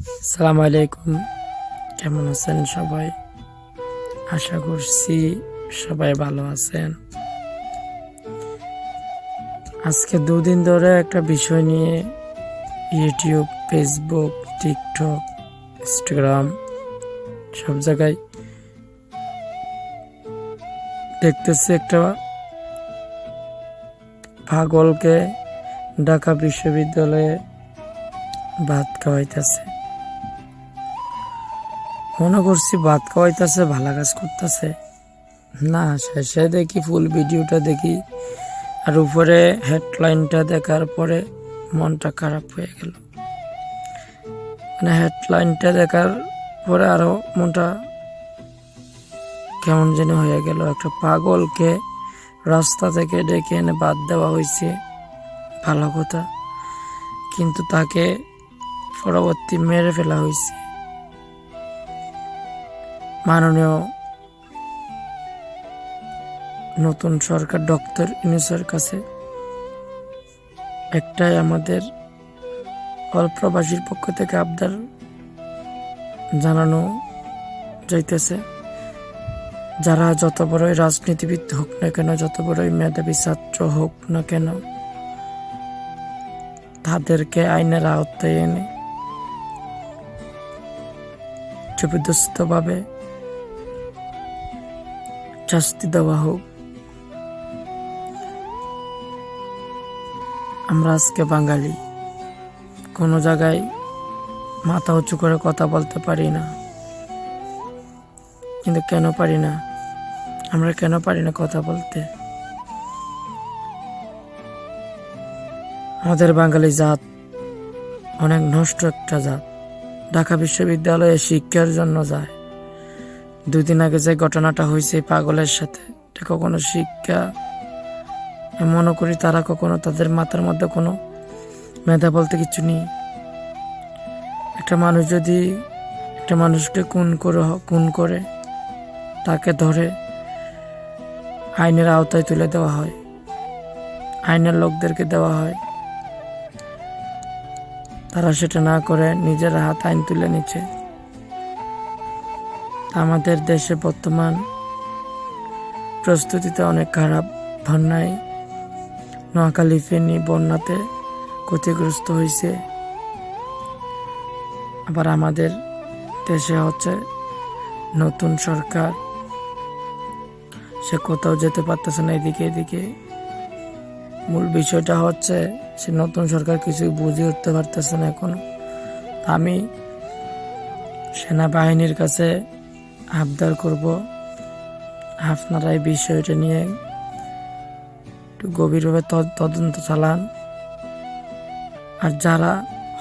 আসসালামু আলাইকুম। কেমন আছেন সবাই? আশা করছি সবাই ভালো আছেন। আজকে দুদিন ধরে একটা বিষয় নিয়ে ইউটিউব, ফেসবুক, টিকটক, ইনস্টাগ্রাম সব জায়গায় দেখতেছি একটা পাগলকে ঢাকা বিশ্ববিদ্যালয়ে ভাত খাওয়াইতেছে। মনে করছি ভাত খাওয়াইতেছে, ভালো কাজ করতেছে না, শেষে দেখি ফুল ভিডিওটা দেখি আর উপরে হেডলাইনটা দেখার পরে মনটা খারাপ হয়ে গেল। মানে হেডলাইনটা দেখার পরে আরো মনটা কেমন যেন হয়ে গেল। একটা পাগলকে রাস্তা থেকে ডেকে এনে বাদ দেওয়া হয়েছে, ভালো কথা, কিন্তু তাকে পরবর্তী মেরে ফেলা হয়েছে। মাননীয় নতুন সরকার ডক্টর ইউনূসের কাছে একটাই আমাদের প্রবাসীর পক্ষ থেকে আবদার জানানো যাইতেছে, যারা যত বড়ই রাজনীতিবিদ হোক না কেন, যত বড়ই মেধাবী ছাত্র হোক না কেন, তাদেরকে আইনের আওতায় এনে জবরদস্তভাবে শাস্তি দেওয়া হোক। আমরা আজকে বাঙালি, কোনো জায়গায় মাথা উঁচু করে কথা বলতে পারি না। কিন্তু কেন পারি না? আমরা কেন পারি না কথা বলতে? আমাদের বাঙালি জাত অনেক নষ্ট একটা জাত। ঢাকা বিশ্ববিদ্যালয়ে শিক্ষার জন্য যায়। দুদিন আগে যে ঘটনাটা হয়েছে পাগলের সাথে, এটা কখনো শিক্ষা? মনে করি তারা কখনো, তাদের মাথার মধ্যে কোনো মেধা বলতে কিছু নেই। একটা মানুষ যদি একটা মানুষকে খুন করে তাকে ধরে আইনের আওতায় তুলে দেওয়া হয়, আইনের লোকদেরকে দেওয়া হয়, তারা সেটা না করে নিজের হাত আইন তুলে নিচ্ছে। আমাদের দেশে বর্তমান প্রস্তুতিতে অনেক খারাপ। বন্যায় নোয়াখালী, ফেনী বন্যাতে ক্ষতিগ্রস্ত হয়েছে। আবার আমাদের দেশে হচ্ছে নতুন সরকার, সে কোথাও যেতে পারতেছে না, এদিকে। মূল বিষয়টা হচ্ছে সে নতুন সরকার কিছু বুঝে উঠতে পারতেছে না এখনো। আমি সেনাবাহিনীর কাছে আবদার করব, আপনারা এই বিষয়টা নিয়ে একটু গভীরভাবে তদন্ত চালান। আর যারা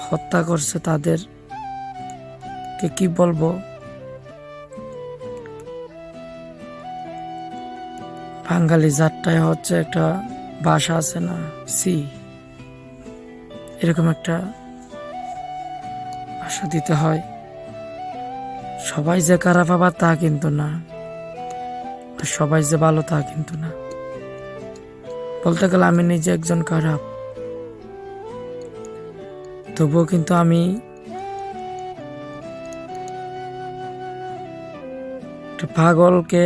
হত্যা করছে তাদেরকে কি বলবো, বাঙালি জাতটাই হচ্ছে একটা ভাষা আছে না, এরকম একটা ভাষা দিতে হয়। সবাই যে খারাপ আবার তা কিন্তু না, সবাই যে ভালো তা কিন্তু না। বলতে গেলে আমি নিজে একজন খারাপ, তবুও কিন্তু আমি একটা পাগলকে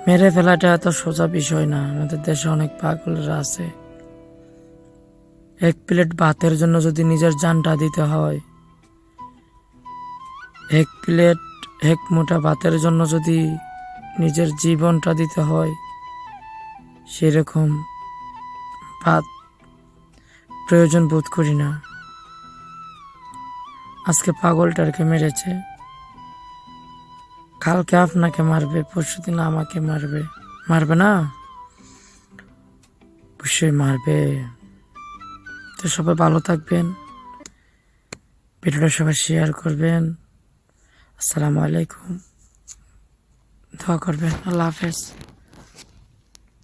মেরে ফেলাটা এত সোজা বিষয় না। আমাদের দেশে অনেক পাগলরা আছে। এক প্লেট ভাতের জন্য যদি নিজের জানটা দিতে হয়, এক মুঠা ভাতের জন্য যদি নিজের জীবনটা দিতে হয়, সেরকম ভাত প্রয়োজন বোধ করি না। আজকে পাগলটাকে মেরেছে, কালকে আপনাকে মারবে, পরশুদিন আমাকে মারবে না? অবশ্যই মারবে। তো সবাই ভালো থাকবেন, ভিডিওটা সবাই শেয়ার করবেন। আসসালামু আলাইকুম, দোয়া করবেন। আল্লাহ হাফেজ।